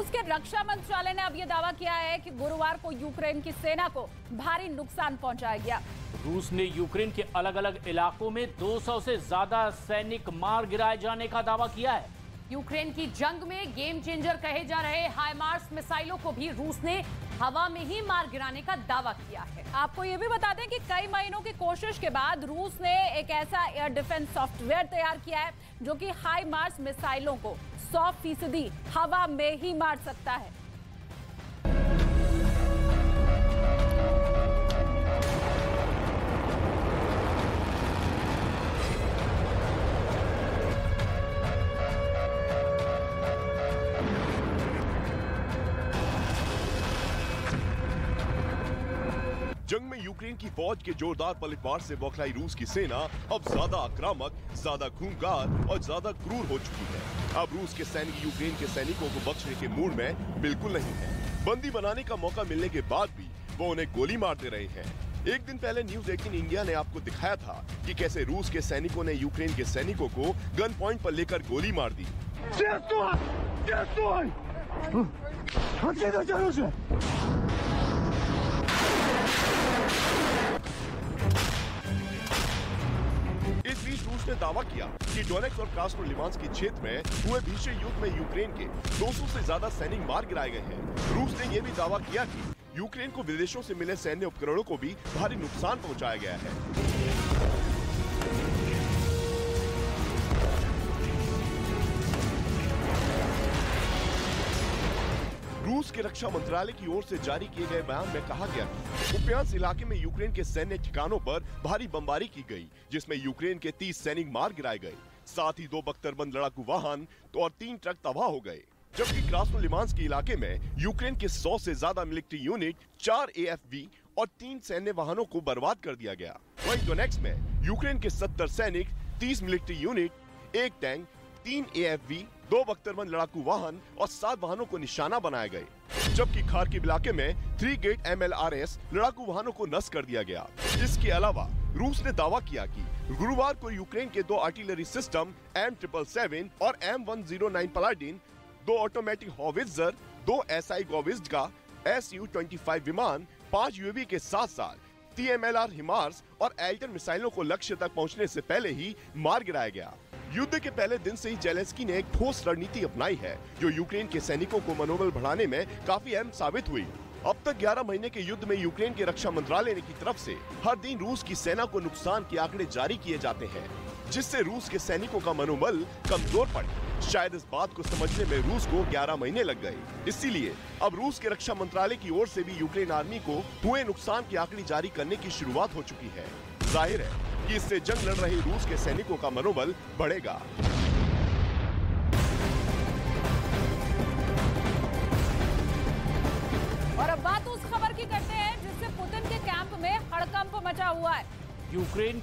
रूस के रक्षा मंत्रालय ने अब यह दावा किया है कि गुरुवार को यूक्रेन की सेना को भारी नुकसान पहुंचाया गया। रूस ने यूक्रेन के अलग अलग इलाकों में 200 से ज्यादा सैनिक मार गिराए जाने का दावा किया है। यूक्रेन की जंग में गेम चेंजर कहे जा रहे हाइमार्स मिसाइलों को भी रूस ने हवा में ही मार गिराने का दावा किया है। आपको ये भी बता दें कि कई महीनों की कोशिश के बाद रूस ने एक ऐसा एयर डिफेंस सॉफ्टवेयर तैयार किया है जो कि हाइमार्स मिसाइलों को 100% हवा में ही मार सकता है। जंग में यूक्रेन की फौज के जोरदार पलटवार से बौखलाई रूस की सेना अब ज्यादा आक्रामक, ज्यादा खूंखार और ज्यादा क्रूर हो चुकी है। अब रूस के सैनिक यूक्रेन के सैनिकों को बख्शने के मूड में बिल्कुल नहीं है। बंदी बनाने का मौका मिलने के बाद भी वो उन्हें गोली मारते रहे हैं। एक दिन पहले न्यूज 18 इंडिया ने आपको दिखाया था कि कैसे रूस के सैनिकों ने यूक्रेन के सैनिकों को गन पॉइंट पर लेकर गोली मार दी। इस बीच रूस ने दावा किया कि डोनेट्स्क और क्रास्नोलिमांस्क के क्षेत्र में हुए भीषण युद्ध में यूक्रेन के 200 से ज्यादा सैनिक मार गिराए गए हैं। रूस ने यह भी दावा किया कि यूक्रेन को विदेशों से मिले सैन्य उपकरणों को भी भारी नुकसान पहुंचाया गया है। रूस के रक्षा मंत्रालय की ओर से जारी किए गए बयान में कहा गया कि कुपियांस्क इलाके में यूक्रेन के सैन्य ठिकानों पर भारी बमबारी की गई, जिसमें यूक्रेन के 30 सैनिक मार गिराए गए। साथ ही 2 बख्तरबंद लड़ाकू वाहन और 3 ट्रक तबाह हो गए। जबकि क्रास्नोलिमांस्क के इलाके में यूक्रेन के 100 से ज्यादा मिलिट्री यूनिट, 4 AFV और 3 सैन्य वाहनों को बर्बाद कर दिया गया। वहीं डोनेट्स्क में यूक्रेन के 70 सैनिक, 30 मिलिट्री यूनिट, 1 टैंक, 3 AFV, 2 बख्तरबंद लड़ाकू वाहन और 7 वाहनों को निशाना बनाए गए। जबकि खार्किव इलाके में 3 गेट MLRS लड़ाकू वाहनों को नष्ट कर दिया गया। इसके अलावा रूस ने दावा किया कि गुरुवार को यूक्रेन के 2 आर्टिलरी सिस्टम M777 और M109 पलाडिन, 2 automatic howitzer, 2 SI गॉविज़्का Su-25 विमान, 5 UAV के साथ साथ TMLR हिमार्स और एल्टन मिसाइलों को लक्ष्य तक पहुंचने से पहले ही मार गिराया गया। युद्ध के पहले दिन से ही जेलेंस्की ने एक ठोस रणनीति अपनाई है जो यूक्रेन के सैनिकों को मनोबल बढ़ाने में काफी अहम साबित हुई। अब तक 11 महीने के युद्ध में यूक्रेन के रक्षा मंत्रालय की तरफ से हर दिन रूस की सेना को नुकसान के आंकड़े जारी किए जाते हैं, जिससे रूस के सैनिकों का मनोबल कमजोर पड़े। शायद इस बात को समझने में रूस को 11 महीने लग गए। इसीलिए अब रूस के रक्षा मंत्रालय की ओर से भी यूक्रेन आर्मी को हुए नुकसान के आंकड़े जारी करने की शुरुआत हो चुकी है। जाहिर है कि इससे जंग लड़ रहे रूस के सैनिकों का मनोबल बढ़ेगा। और अब बात उस खबर की करते हैं जिससे पुतिन के कैंप में हड़कंप मचा हुआ है। यूक्रेन